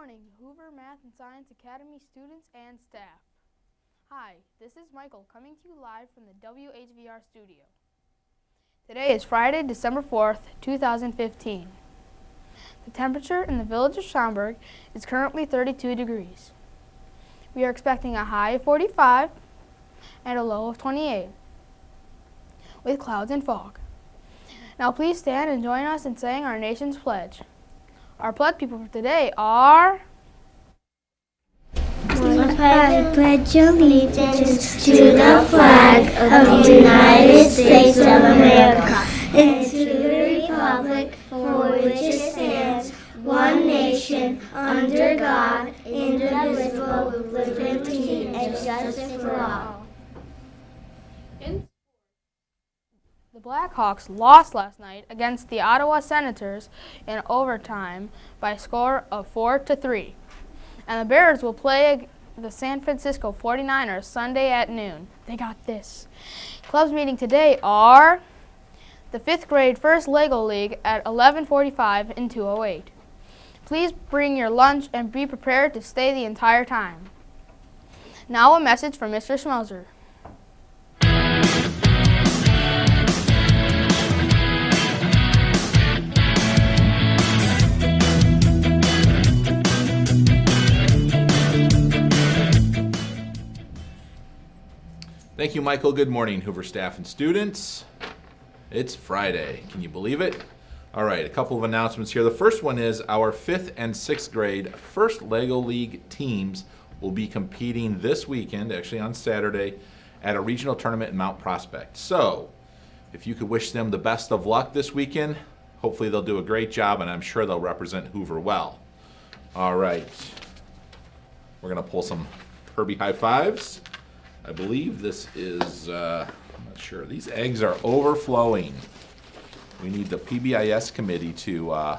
morning, Hoover Math and Science Academy students and staff. Hi, this is Michael coming to you live from the WHVR studio. Today is Friday, December 4th, 2015. The temperature in the village of Schaumburg is currently 32 degrees. We are expecting a high of 45 and a low of 28 with clouds and fog. Now please stand and join us in saying our nation's pledge. Our pledge people for today are... I pledge allegiance to the flag of the United States of America and to the republic for which it stands, one nation, under God, indivisible, with liberty and justice for all. The Blackhawks lost last night against the Ottawa Senators in overtime by a score of 4-3. And the Bears will play the San Francisco 49ers Sunday at noon. They got this. Clubs meeting today are the 5th grade First Lego League at 11:45 in 208. Please bring your lunch and be prepared to stay the entire time. Now a message from Mr. Schmelzer. Thank you, Michael. Good morning, Hoover staff and students. It's Friday. Can you believe it? All right, a couple of announcements here. The first one is our 5th and 6th grade First Lego League teams will be competing this weekend, actually on Saturday, at a regional tournament in Mount Prospect. So, if you could wish them the best of luck this weekend, hopefully they'll do a great job, and I'm sure they'll represent Hoover well. All right, we're going to pull some Herbie high fives. I believe this is, I'm not sure. These eggs are overflowing. We need the PBIS committee to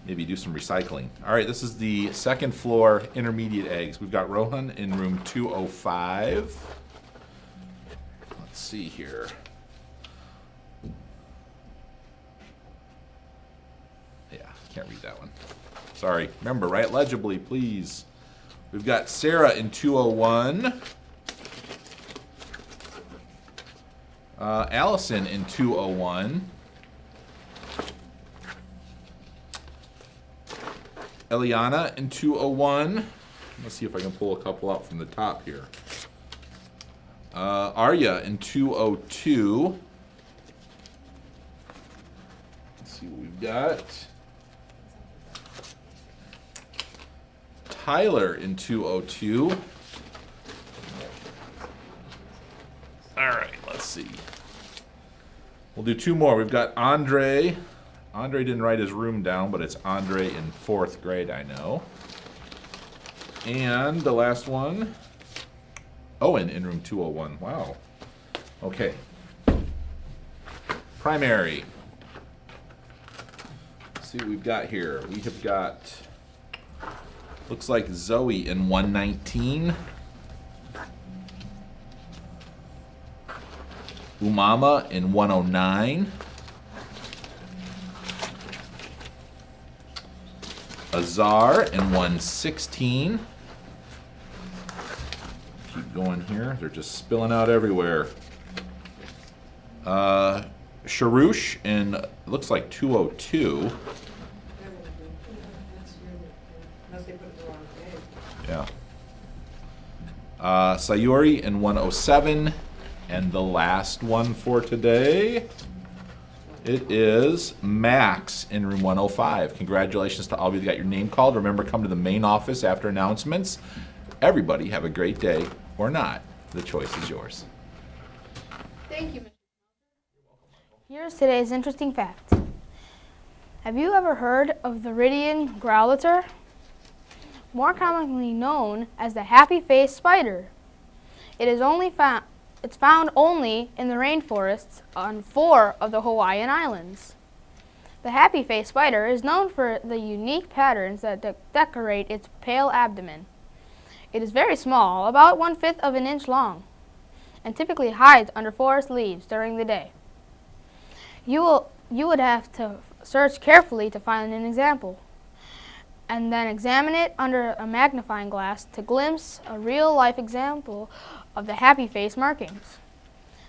maybe do some recycling. All right, this is the second floor intermediate eggs. We've got Rohan in room 205. Let's see here. Yeah, can't read that one. Sorry. Remember, write legibly, please. We've got Sarah in 201. Allison in 201. Eliana in 201. Let's see if I can pull a couple out from the top here. Arya in 202. Let's see what we've got. Tyler in 202. All right, let's see. We'll do two more. We've got Andre. Andre didn't write his room down, but it's Andre in 4th grade, I know. And the last one, Owen in room 201. Wow. Okay. Primary. Let's see what we've got here. We have got, looks like Zoe in 119. Umama in 109. Azar in 116. Keep going here. They're just spilling out everywhere. Sharush in, looks like 202. Yeah. Sayuri in 107. And the last one for today, it is Max in room 105. Congratulations to all of you that got your name called. Remember, come to the main office after announcements. Everybody have a great day, or not. The choice is yours. Thank you, Mr. Here's today's interesting fact. Have you ever heard of the Iridian growliter? More commonly known as the happy-faced spider. It's found only in the rainforests on 4 of the Hawaiian Islands. The happy-faced spider is known for the unique patterns that decorate its pale abdomen. It is very small, about 1/5 of an inch long, and typically hides under forest leaves during the day. You would have to search carefully to find an example. and then examine it under a magnifying glass to glimpse a real-life example of the happy face markings.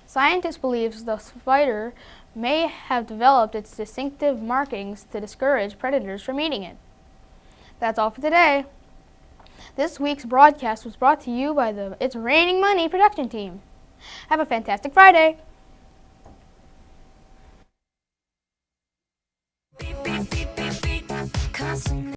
Scientists believe the spider may have developed its distinctive markings to discourage predators from eating it. That's all for today. This week's broadcast was brought to you by the It's Raining Money production team. Have a fantastic Friday!